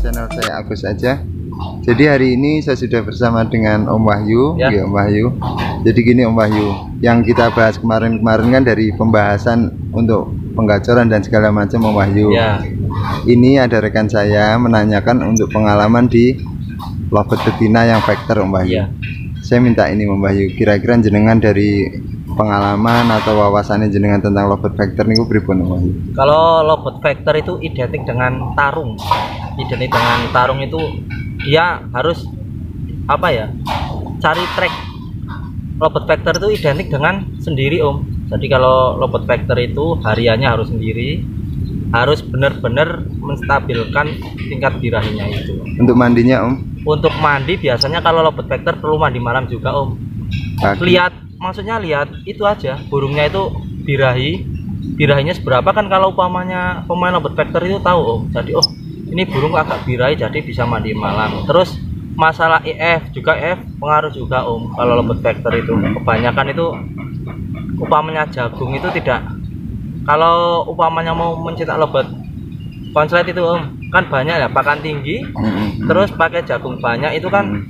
Channel saya Agus aja. Jadi hari ini saya sudah bersama dengan Om Wahyu, ya. Om Wahyu. Jadi gini Om Wahyu, yang kita bahas kemarin-kemarin kan dari pembahasan untuk penggacoran dan segala macam Om Wahyu. Ya. Ini ada rekan saya menanyakan untuk pengalaman di lovebird betina yang vector Om Wahyu. Ya. Saya minta ini Om Wahyu, kira-kira jenengan dari pengalaman atau wawasannya jenengan tentang lovebird vector niku pripun Om Wahyu? Kalau lovebird vector itu identik dengan tarung. Identik dengan tarung itu dia harus apa ya? Cari track. Lovebird vector itu identik dengan sendiri Om. Jadi kalau lovebird vector itu hariannya harus sendiri, harus benar-benar menstabilkan tingkat birahinya itu. Untuk mandinya Om? Untuk mandi biasanya kalau lovebird vector perlu mandi malam juga Om. Maksudnya lihat itu aja burungnya itu birahinya seberapa kan. Kalau umpamanya pemain lovebird vector itu tahu Om. Jadi oh ini burung agak birahi jadi bisa mandi malam. Terus masalah EF juga pengaruh juga Om. Kalau lovebird vector itu kebanyakan itu umpamanya jagung itu tidak. Kalau umpamanya mau mencetak lovebird konslet itu Om kan banyak ya pakan tinggi, terus pakai jagung banyak itu kan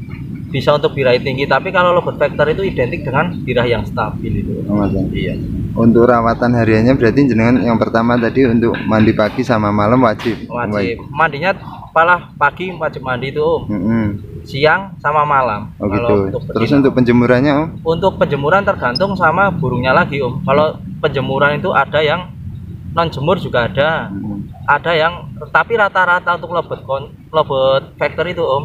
bisa untuk birahi tinggi. Tapi kalau lovebird vector itu identik dengan birahi yang stabil itu. Iya. Untuk rawatan hariannya berarti jenengan yang pertama tadi untuk mandi pagi sama malam wajib. Mandinya malah pagi wajib mandi itu Om. Siang sama malam. Oh gitu. Terus untuk penjemurannya Om? Untuk penjemuran tergantung sama burungnya lagi Om. Kalau penjemuran itu ada yang non jemur juga ada. Ada yang tapi rata-rata untuk lovebird vector itu Om.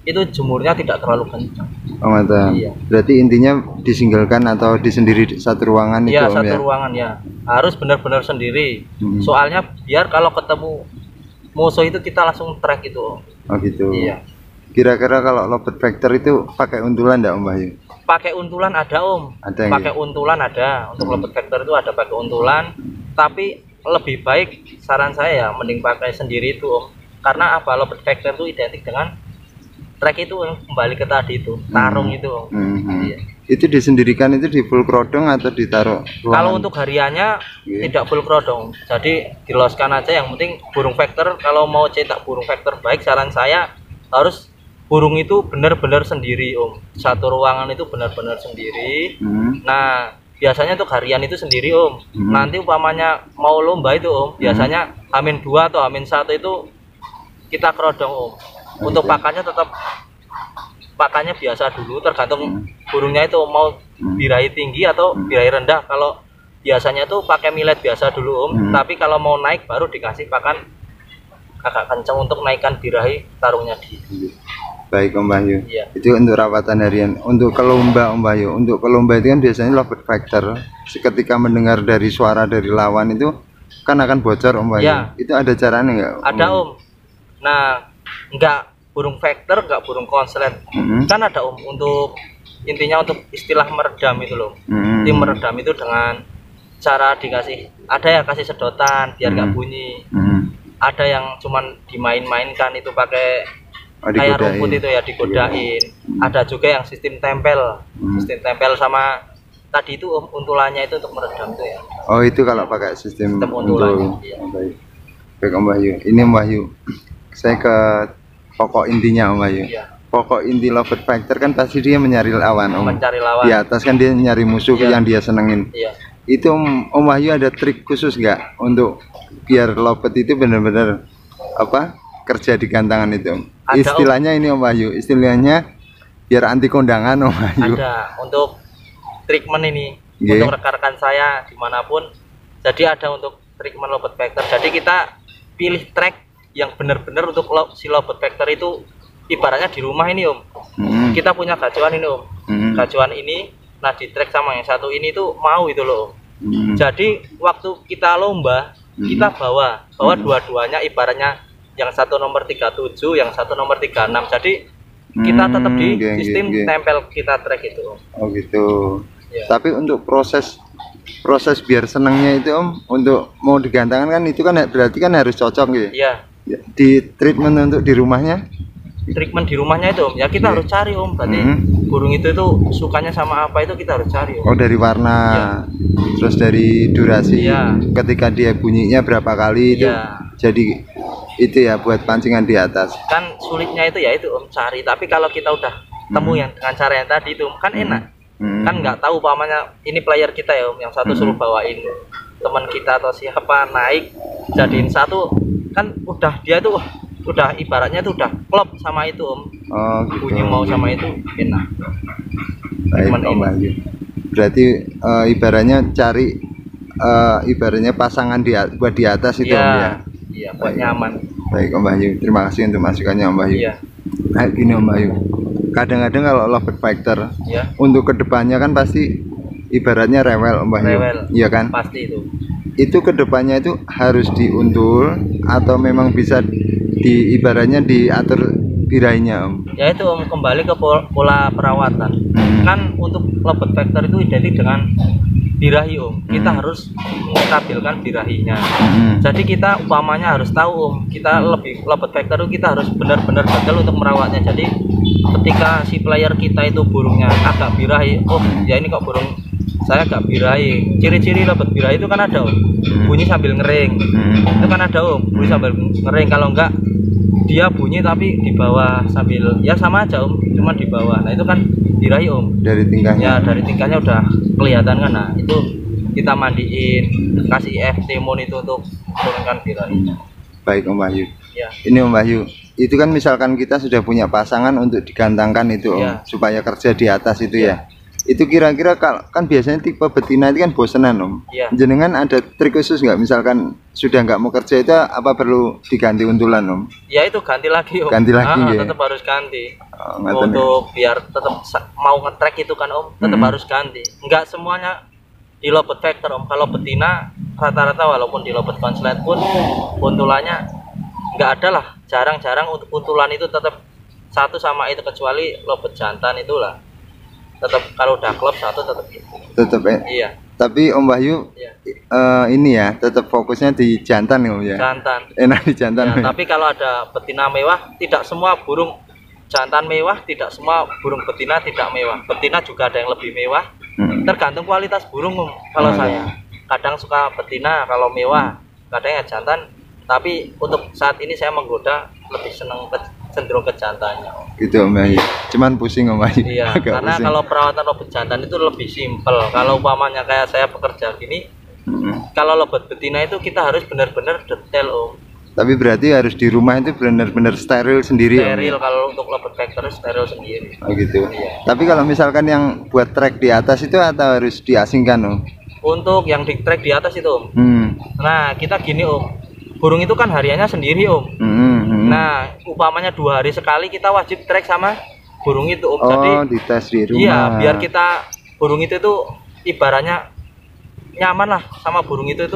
Itu jemurnya tidak terlalu kencang. Oh mantap. Iya. Berarti intinya disinggalkan atau disendiri satu ruangan itu Om ya? Iya satu ruangan ya. Harus benar-benar sendiri. Soalnya biar kalau ketemu musuh itu kita langsung track itu Om. Oh gitu. Iya. Kira-kira kalau lovebird vector itu pakai untulan enggak Om Wahyu? Pakai untulan ada Om. Ada. Pakai untulan ada. Untuk lovebird vector itu ada pakai untulan. Tapi lebih baik saran saya ya mending pakai sendiri itu Om. Karena apa? Lovebird vector itu identik dengan track itu kembali ke tadi itu tarung itu Om. Iya. Itu disendirikan itu di full krodong atau ditaruh ruangan? Kalau untuk hariannya tidak full krodong, jadi diloskan aja. Yang penting burung vector kalau mau cetak burung vector baik saran saya harus burung itu benar-benar sendiri Om. Satu ruangan itu benar-benar sendiri. Nah biasanya untuk harian itu sendiri Om. Nanti umpamanya mau lomba itu Om, biasanya H-2 atau H-1 itu kita krodong Om. Untuk pakannya tetap pakannya biasa dulu, tergantung burungnya itu mau birahi tinggi atau birahi rendah. Kalau biasanya tuh pakai millet biasa dulu Om. Tapi kalau mau naik baru dikasih pakan agak kencang untuk naikkan birahi tarungnya di. Baik Om Wahyu. Iya. Itu untuk rawatan harian. Untuk ke lomba Om Wahyu, untuk ke lomba itu kan biasanya lovebird vector ketika mendengar dari suara dari lawan itu kan akan bocor Om Wahyu. Ya. Itu ada caranya nggak? Ada Om. Nah enggak burung vector, enggak burung konslet. Kan ada Om untuk intinya untuk istilah meredam itu loh. Tim meredam itu dengan cara dikasih, ada yang kasih sedotan biar nggak bunyi. Ada yang cuman dimain-mainkan itu pakai kayak rumput itu ya digodain. Ada juga yang sistem tempel. Sistem tempel sama tadi itu Om, untulannya itu untuk meredam tuh ya. Oh itu kalau pakai sistem untulan. Iya. Baik. Baik Om Wahyu. Ini Om Wahyu. Saya ke pokok intinya Om Wahyu. Iya. Pokok inti Lovebird Fighter kan pasti dia mencari lawan Om. Mencari lawan. Di atas kan dia nyari musuh Iya. yang dia senengin. Iya. Itu Om Wahyu ada trik khusus nggak untuk biar Lovebird itu benar-benar apa kerja di gantangan itu? Ada, istilahnya ini Om Wahyu. Istilahnya biar anti kondangan Om Wahyu. Ada untuk treatment ini Yeah. untuk rekan-rekan saya dimanapun. Jadi ada untuk treatment Lovebird Fighter. Jadi kita pilih track yang benar-benar untuk si Lovebird Fighter itu ibaratnya di rumah ini Om. Kita punya gacuan ini Om. Gacuan ini, nah di track sama yang satu ini tuh mau itu loh Om. Jadi waktu kita lomba kita bawa dua-duanya, ibaratnya yang satu nomor 37, yang satu nomor 36. Jadi kita tetap di sistem tempel kita track itu Om. Oh gitu. Ya. Tapi untuk proses biar senangnya itu Om, untuk mau digantangkan kan itu kan berarti kan harus cocok gitu. Iya. Di treatment untuk di rumahnya? Treatment di rumahnya itu Om, ya kita harus cari Om. Berarti burung itu sukanya sama apa itu kita harus cari Om. Oh dari warna, terus dari durasi, ketika dia bunyinya berapa kali itu, jadi itu ya buat pancingan di atas. Kan sulitnya itu ya itu Om cari, tapi kalau kita udah temu yang dengan cara yang tadi itu kan enak. Kan nggak tahu pamannya ini player kita ya Om, yang satu suruh bawain teman kita atau siapa naik jadiin satu, kan udah dia tuh udah ibaratnya tuh udah klop sama itu Om. Oh gitu. Bunyi mau sama itu enak. Baik Om Wahyu. Berarti ibaratnya cari ibaratnya pasangan buat di atas itu Om ya. Iya, buat nyaman. Baik Om Wahyu, terima kasih untuk masukannya Om Wahyu. Iya. Nah, gini Om Wahyu. Kadang-kadang kalau Lovebird Fighter untuk kedepannya kan pasti ibaratnya rewel Om Wahyu. Iya kan? Pasti itu. Itu kedepannya itu harus diuntul atau memang bisa ibaratnya diatur birainya Om? Ya itu Om, kembali ke pola perawatan. Kan untuk Lovebird Fighter itu identik dengan birahi Om. Kita harus menstabilkan birahinya. Jadi kita umpamanya harus tahu Om, kita lebih Lovebird Fighter itu kita harus benar-benar gagal untuk merawatnya. Jadi ketika si player kita itu burungnya agak birahi, oh ya ini kok burung saya agak birahi. Ciri-ciri Lovebird birahi itu kan ada Om, bunyi sambil ngering. Itu kan ada Om, bunyi sambil ngering. Kalau enggak dia bunyi tapi di bawah sambil ya sama aja Om, cuma di bawah. Nah itu kan birahi Om. Dari tingkahnya. Ya dari tingkahnya udah kelihatan kan. Nah itu kita mandiin, kasih FT Moon itu untuk turunkan birahinya. Baik Om Wahyu. Ya. Ini Om Wahyu, itu kan misalkan kita sudah punya pasangan untuk digantangkan itu Om, supaya kerja di atas itu ya. Itu kira-kira kan biasanya tipe betina itu kan bosenan Om. Jenengan ada trik khusus nggak, misalkan sudah nggak mau kerja itu apa perlu diganti untulan Om? Ya itu ganti lagi Om. Ganti lagi ya. Tetap harus ganti. Untuk biar tetap mau nge-track itu kan Om, tetap harus ganti. Nggak semuanya di Lovebird Fighter Om. Kalau betina rata-rata walaupun di Lovebird Consulate pun untulannya nggak ada lah. Jarang-jarang untuk untulan itu tetap satu sama itu, kecuali Lovebird jantan itulah. Tetap kalau udah klub satu tetap gitu. Tetap ya. Iya. Tapi Om Wahyu ini ya tetap fokusnya di jantan ya Om ya. Jantan. Enak di jantan. Ya, tapi kalau ada betina mewah, tidak semua burung jantan mewah, tidak semua burung betina tidak mewah. Betina juga ada yang lebih mewah. Tergantung kualitas burung Om. Kalau saya kadang suka betina kalau mewah, kadang ya jantan. Tapi untuk saat ini saya menggoda lebih senang cenderung ke jantannya Om. Gitu Om Wahyu. Cuman pusing Om Wahyu. Iya, karena pusing. Kalau perawatan Lovebird jantan itu lebih simpel. Kalau umpamanya kayak saya bekerja gini, kalau Lovebird betina itu kita harus benar-benar detail Om. Tapi berarti harus di rumah itu benar-benar steril sendiri Steril Om. Kalau untuk Lovebird Fighter steril sendiri. Oh gitu. Tapi kalau misalkan yang buat track di atas itu atau harus diasingkan Om? Untuk yang di track di atas itu Om. Nah kita gini Om, burung itu kan hariannya sendiri Om. Nah umpamanya 2 hari sekali kita wajib track sama burung itu Om. Jadi dites di rumah. Iya, biar kita burung itu tuh ibaratnya nyaman lah sama burung itu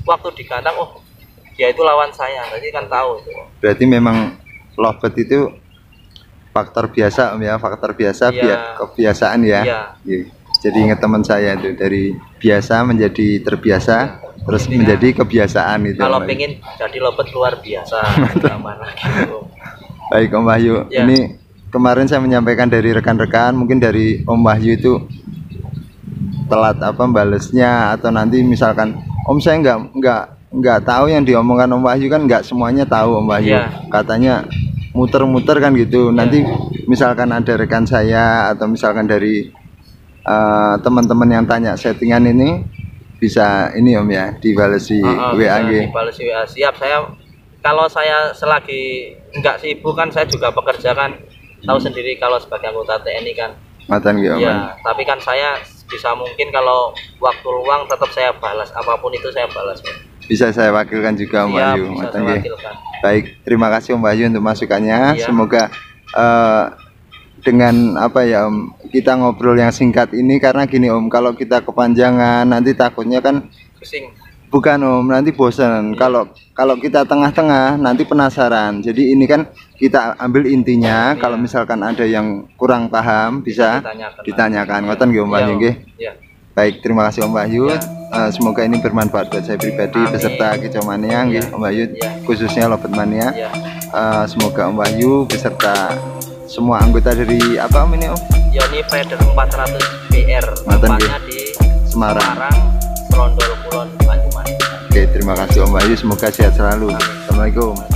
waktu digantang. Oh dia itu lawan saya, jadi kan tahu itu. Berarti memang Lovebird itu faktor biasa Om ya, faktor biasa biar kebiasaan ya. Iya. Jadi ingat teman saya itu dari biasa menjadi terbiasa, terus menjadi kebiasaan itu. Kalau pengen jadi Lovebird luar biasa, mana gitu. Baik Om Wahyu, ini kemarin saya menyampaikan dari rekan-rekan, mungkin dari Om Wahyu itu telat apa balesnya, atau nanti misalkan Om saya nggak tahu yang diomongkan Om Wahyu kan, nggak semuanya tahu Om Wahyu. Katanya muter-muter kan gitu. Nanti misalkan ada rekan saya atau misalkan dari teman-teman yang tanya settingan ini, bisa ini Om ya, dibalesi WA. Dibalesi WA. Siap. Saya kalau saya selagi nggak sibuk kan, saya juga bekerja kan, tahu sendiri kalau sebagai anggota TNI kan. Matan gitu. Ya, tapi kan saya bisa mungkin kalau waktu luang tetap saya balas, apapun itu saya balas. Bisa saya wakilkan juga Om Wahyu. Baik, terima kasih Om Wahyu untuk masukannya. Semoga dengan apa ya Om, kita ngobrol yang singkat ini, karena gini Om, kalau kita kepanjangan nanti takutnya kan pusing. Bukan Om, nanti bosan. Kalau kita tengah-tengah nanti penasaran. Jadi ini kan kita ambil intinya. Kalau misalkan ada yang kurang paham bisa ditanyakan. Ngoten nggih Om Wahyu nggih. Baik, terima kasih Om Wahyu. Semoga ini bermanfaat buat saya pribadi beserta Kicau Mania nggih Om Wahyu, khususnya Lobet Mania. Semoga Om Wahyu beserta semua anggota dari apa Om ini Om? Yoni Feeder 400 PR. Tempatnya di Semarang, Trondol Kulon, Banyumas. Oke, terima kasih Om Wahyu, semoga sehat selalu. Assalamualaikum.